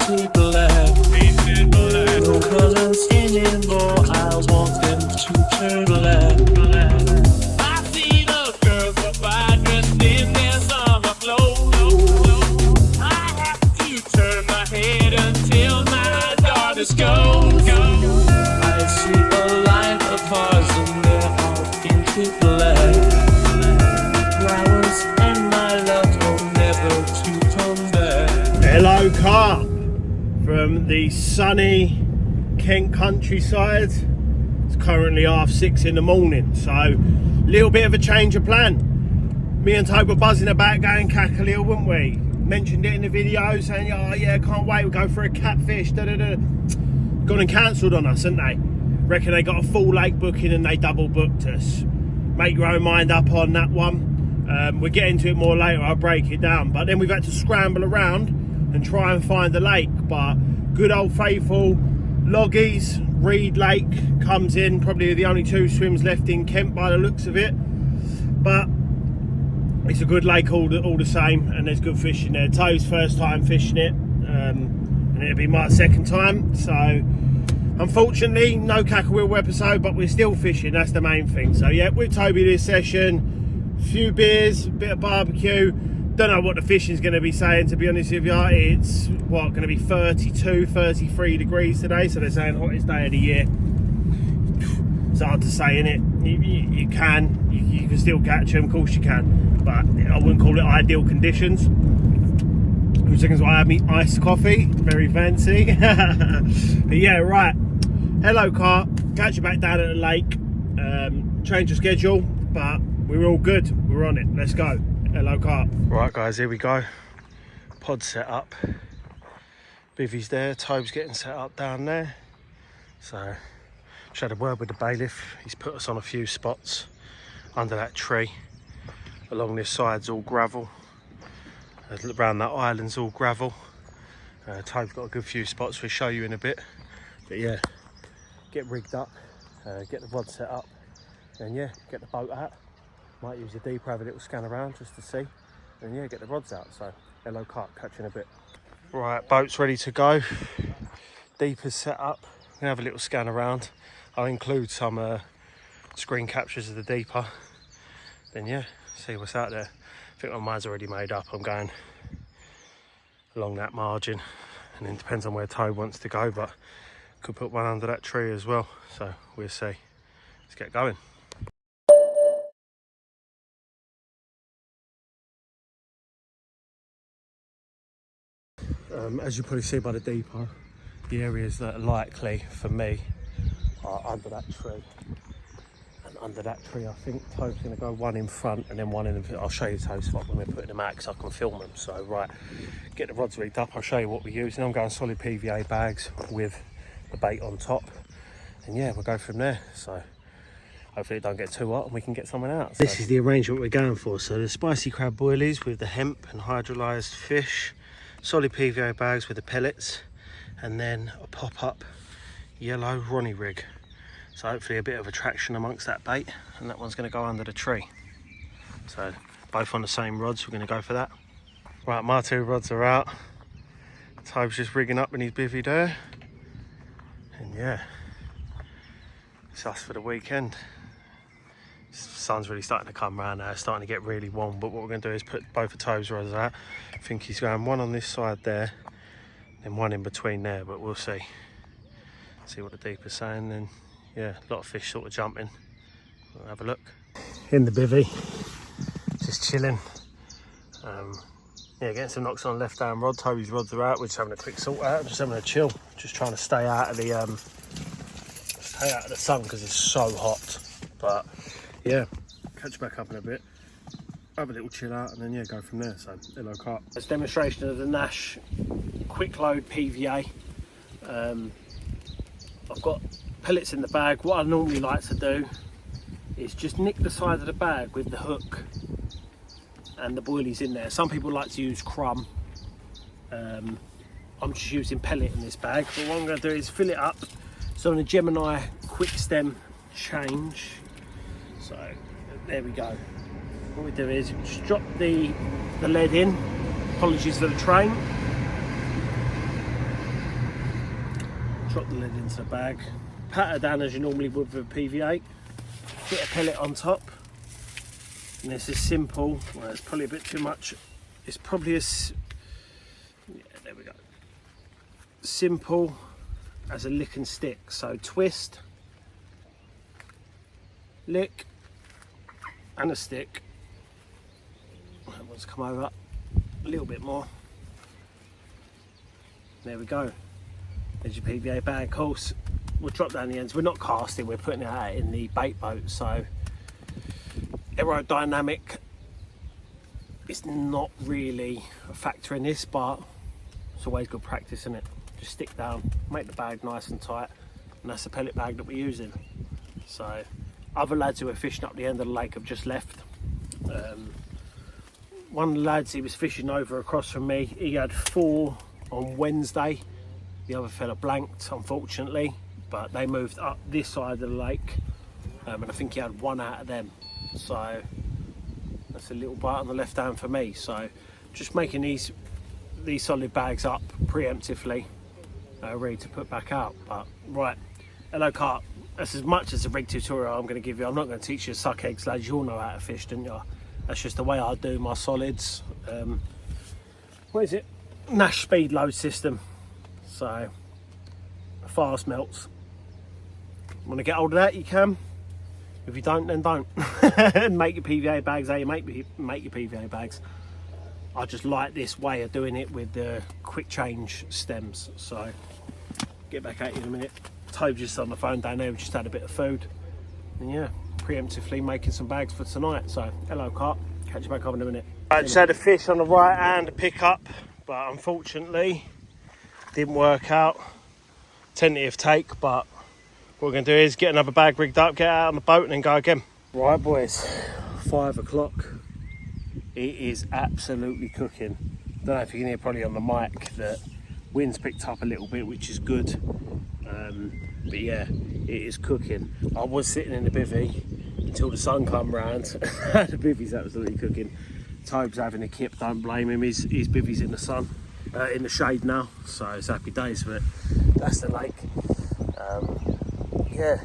people left. No colors anymore, I want them to turn left. I see the girls up by dressed in their summer clothes. I have to turn my head until my darkness goes. I see a line of cars and they're all into black. Flowers and my love are never to come back. Hello, Carp from the sunny Kent countryside. It's currently 6:30 in the morning, so a little bit of a change of plan. Me and Tobe were buzzing about going Cackalill, weren't we? Mentioned it in the video, saying, oh yeah, can't wait, we'll go for a catfish, da da da. Gone and cancelled on us, haven't they? Reckon they got a full lake booking and they double booked us. Make your own mind up on that one. We'll get into it more later, I'll break it down. But then we've had to scramble around and try and find the lake. But good old faithful Loggies, Reed Lake comes in. Probably the only two swims left in Kent by the looks of it. But it's a good lake all the same, and there's good fish in there. Toe's first time fishing it, and it'll be my second time. So unfortunately, no Cackalill episode, but we're still fishing, that's the main thing. So yeah, with Toby this session, a few beers, a bit of barbecue. Don't know what the fishing's going to be saying, to be honest with you. It's what, going to be 32, 33 degrees today, so they're saying hottest day of the year. It's hard to say, innit? You can still catch them, of course you can, but I wouldn't call it ideal conditions. 2 seconds while I have me iced coffee, very fancy. But yeah, right. Hello, Carp. Catch you back down at the lake. Change of schedule, but we're all good. We're on it. Let's go. Hello, Carp. Right, guys, here we go. Pod set up. Bivvy's there. Tobe's getting set up down there. So, just had a word with the bailiff. He's put us on a few spots under that tree. Along this side's all gravel. Around that island's all gravel. Tobe's got a good few spots we'll show you in a bit. But yeah, get rigged up, get the rod set up, and yeah, get the boat out. Might use the deeper, have a little scan around just to see, and yeah, get the rods out. So hello, Carp, catch you in a bit. Right, boat's ready to go. Deeper's set up. I'm gonna have a little scan around. I'll include some screen captures of the deeper. Then yeah, see what's out there. I think my mind's already made up. I'm going along that margin, and then depends on where Tobe wants to go, but could put one under that tree as well. So we'll see. Let's get going. As you probably see by the deeper, the areas that are likely for me are under that tree. And under that tree, I think Tobe's going to go one in front and then one in the... I'll show you Tobe's spot when we're putting them out, because I can film them. So right, get the rods rigged up, I'll show you what we're using. I'm going solid PVA bags with the bait on top. And yeah, we'll go from there. So hopefully it don't get too hot and we can get someone out. So this is the arrangement we're going for. So the spicy crab boilies with the hemp and hydrolyzed fish. Solid PVA bags with the pellets, and then a pop-up yellow Ronnie rig. So hopefully a bit of attraction amongst that bait, and that one's going to go under the tree. So both on the same rods, we're going to go for that. Right, my 2 rods are out. Tobe's just rigging up in his bivvy there, and yeah, it's us for the weekend. The sun's really starting to come around now, it's starting to get really warm, but what we're going to do is put both of Tobe's rods out. I think he's going one on this side there, then one in between there, but we'll see what the deeper's saying. Then yeah, a lot of fish sort of jumping. We'll have a look. In the bivvy, just chilling. Yeah, getting some knocks on the left hand rod. Tobe's rods are out, we're just having a quick sort out, just having a chill, just trying to stay out of the sun because it's so hot. But yeah, catch back up in a bit, have a little chill out, and then yeah, go from there. So hello, Carp. It's a demonstration of the Nash quick load PVA. I've got pellets in the bag. What I normally like to do is just nick the side of the bag with the hook and the boilies in there. Some people like to use crumb. I'm just using pellet in this bag, but what I'm going to do is fill it up. So on a Gemini quick stem change, so there we go. What we do is just drop the lead in. Apologies for the train. Drop the lid into the bag, pat her down as you normally would with a PV8, get a pellet on top, and this is simple. Well, it's probably a bit too much. It's probably yeah, there we go. Simple as a lick and stick. So twist, lick, and a stick. That one's come over a little bit more. There we go. There's your PVA bag. Of course, we'll drop down the ends. We're not casting, we're putting it out in the bait boat. So aerodynamic is not really a factor in this, but it's always good practice, isn't it? Just stick down, make the bag nice and tight, and that's the pellet bag that we're using. So other lads who are fishing up the end of the lake have just left. One of the lads, he was fishing over across from me, he had 4 on Wednesday. The other fella blanked, unfortunately, but they moved up this side of the lake, and I think he had 1 out of them. So that's a little bite on the left hand for me. So just making these solid bags up preemptively, ready to put back out. But right, hello Carp. That's as much as a rig tutorial I'm going to give you. I'm not going to teach you to suck eggs, lads. You all know how to fish, don't you? That's just the way I do my solids. What is it? Nash speed load system. So fast melts. Want to get hold of that, you can. If you don't, then don't. Make your PVA bags how you make your PVA bags. I just like this way of doing it with the quick change stems. So get back at you in a minute. Toby's just on the phone down there. We just had a bit of food, and yeah, preemptively making some bags for tonight. So hello Carp, catch you back up in a minute. I just had a fish on the right hand pick up, but unfortunately didn't work out. Tentative take, but what we're going to do is get another bag rigged up, get out on the boat, and then go again. Right boys, 5 o'clock. It is absolutely cooking. Don't know if you can hear probably on the mic that wind's picked up a little bit, which is good. But yeah, it is cooking. I was sitting in the bivvy until the sun come round. The bivvy's absolutely cooking. Tobe's having a kip, don't blame him. His bivvy's in the sun, in the shade now, so it's happy days for it. That's the lake. Yeah,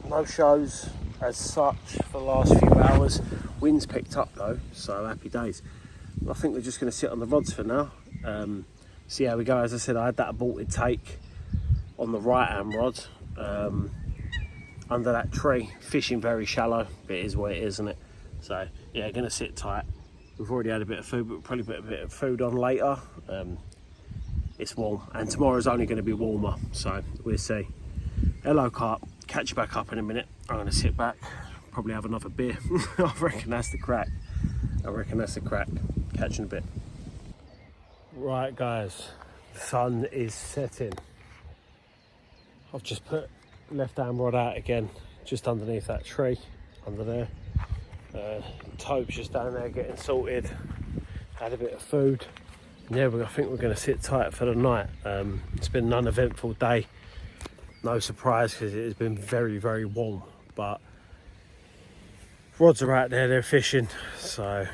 no shows as such for the last few hours. Wind's picked up though, so happy days. I think we're just going to sit on the rods for now. See how we go. As I said, I had that aborted take on the right hand rod, under that tree, fishing very shallow, but it is what it is, isn't it? So yeah, going to sit tight. We've already had a bit of food, but we'll probably put a bit of food on later. It's warm, and tomorrow's only going to be warmer, so we'll see. Hello Carp, catch you back up in a minute. I'm going to sit back, probably have another beer. I reckon that's the crack. Catch you in a bit. Right guys, the sun is setting. I've just put left hand rod out again, just underneath that tree, under there. Tobe's just down there getting sorted, had a bit of food. Yeah, I think we're going to sit tight for the night. It's been an uneventful day, no surprise because it has been very, very warm, but rods are out there, they're fishing, so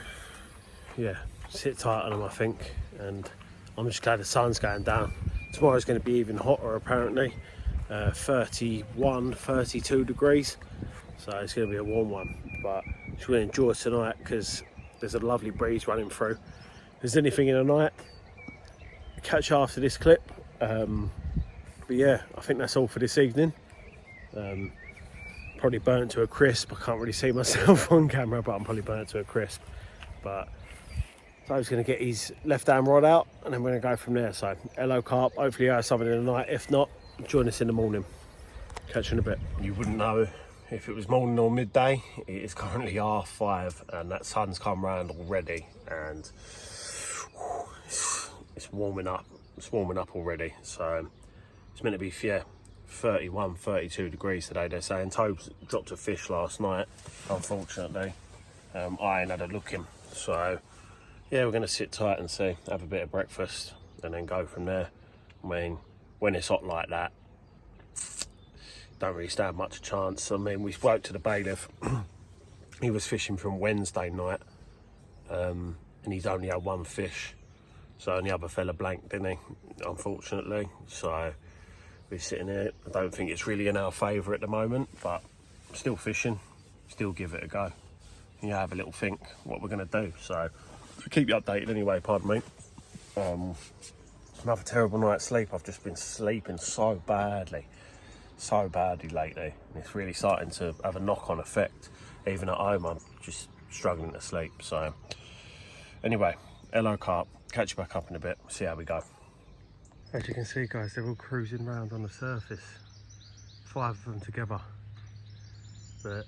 yeah, sit tight on them I think, and I'm just glad the sun's going down. Tomorrow's going to be even hotter apparently, 31, 32 degrees, so it's going to be a warm one, but just going to enjoy tonight because there's a lovely breeze running through. If there's anything in the night, catch after this clip, but yeah, I think that's all for this evening. Probably burnt to a crisp. I can't really see myself on camera, but I'm probably burnt to a crisp. But so I was going to get his left hand rod out and then we're going to go from there. So hello Carp, hopefully you have something in the night. If not, join us in the morning. Catch you in a bit. You wouldn't know if it was morning or midday. It is currently 5:30 and that sun's come round already, and it's warming up. It's warming up already. So it's meant to be 31, 32 degrees today, they're saying. Tobe's dropped a fish last night, unfortunately. I ain't had a look in. So yeah, we're going to sit tight and see, have a bit of breakfast and then go from there. I mean, when it's hot like that, don't really stand much chance. I mean, we spoke to the bailiff. He was fishing from Wednesday night, and he's only had 1 fish. So, and the other fella blanked, didn't he? Unfortunately. So, We're sitting here. I don't think it's really in our favour at the moment, but still fishing, still give it a go. You have a little think what we're going to do. So I'll keep you updated anyway, pardon me. Another terrible night's sleep. I've just been sleeping so badly lately. And it's really starting to have a knock-on effect. Even at home, I'm just struggling to sleep. So anyway, hello Carp. Catch you back up in a bit. See how we go. As you can see, guys, they're all cruising around on the surface. 5 of them together. But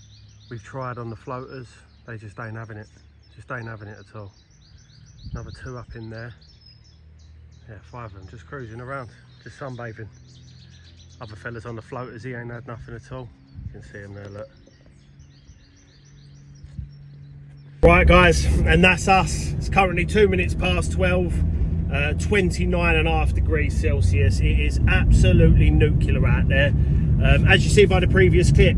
we've tried on the floaters. They just ain't having it. Just ain't having it at all. Another 2 up in there. Yeah, 5 of them just cruising around, just sunbathing. Other fellas on the floaters, he ain't had nothing at all. You can see him there, look. Right guys, and that's us. It's currently 2 minutes past 12, 29.5 degrees Celsius. It is absolutely nuclear out there. As you see by the previous clip,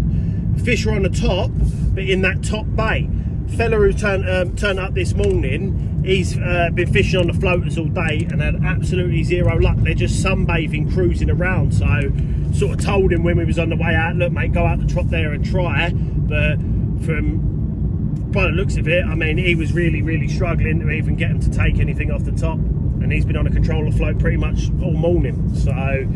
fish are on the top, but in that top bay. Fella who turned up this morning, he's been fishing on the floaters all day and had absolutely zero luck. They're just sunbathing, cruising around. So sort of told him when we was on the way out, look mate, go out the top there and try. But by the looks of it, I mean, he was really struggling to even get him to take anything off the top. And he's been on a controller float pretty much all morning. So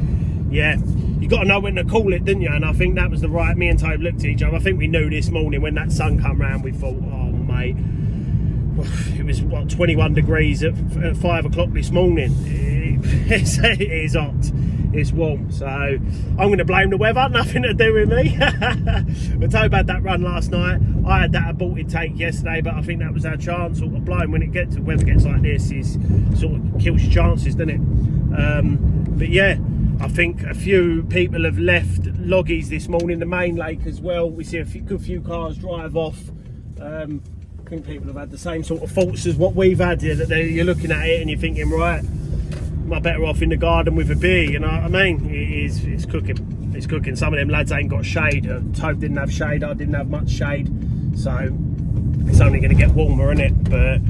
yeah, you got to know when to call it, didn't you? And I think that was the right. Me and Tobe looked at each other. I think we knew this morning when that sun come round. We thought, oh mate, it was what 21 degrees at 5 o'clock this morning. It is hot. It's warm. So I'm going to blame the weather. Nothing to do with me. But Tobe had that run last night. I had that aborted take yesterday, but I think that was our chance. Sort of blowing when weather gets like this is sort of kills your chances, doesn't it? But yeah. I think a few people have left loggies this morning, the main lake as well. We see a good few cars drive off. I think people have had the same sort of thoughts as what we've had here, that you're looking at it and you're thinking, right, am I better off in the garden with a beer? You know what I mean? It's cooking. It's cooking. Some of them lads ain't got shade. Tobe didn't have shade. I didn't have much shade. So it's only going to get warmer, innit? But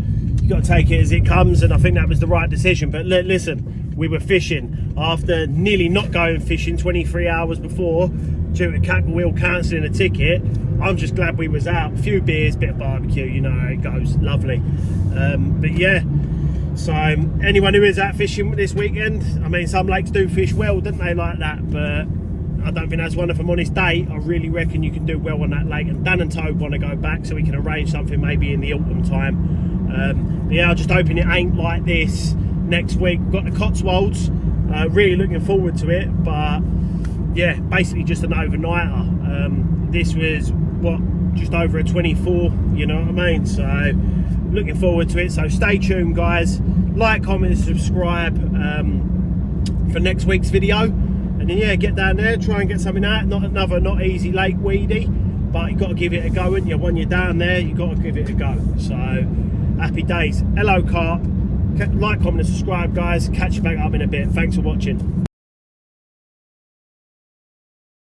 you got to take it as it comes, and I think that was the right decision. But listen. We were fishing after nearly not going fishing 23 hours before due to Cackle Wheel cancelling a ticket. I'm just glad we was out. A few beers, bit of barbecue, you know how it goes. Lovely. But yeah, so anyone who is out fishing this weekend, I mean, some lakes do fish well, don't they, like that? But I don't think that's one of them on this day. I really reckon you can do well on that lake. And Dan and Tobe want to go back so we can arrange something maybe in the autumn time. But yeah, I'm just hoping it ain't like this next week. We've got the Cotswolds, really looking forward to it, but yeah, basically just an overnighter. This was what, just over a 24, you know what I mean? So looking forward to it. So stay tuned guys, like, comment, subscribe for next week's video, and then yeah, get down there, try and get something out. Not easy lake weedy, but you got to give it a go, and when you're down there you got to give it a go. So happy days. Hello Carp. Like, comment and subscribe guys. Catch you back up in a bit. Thanks for watching.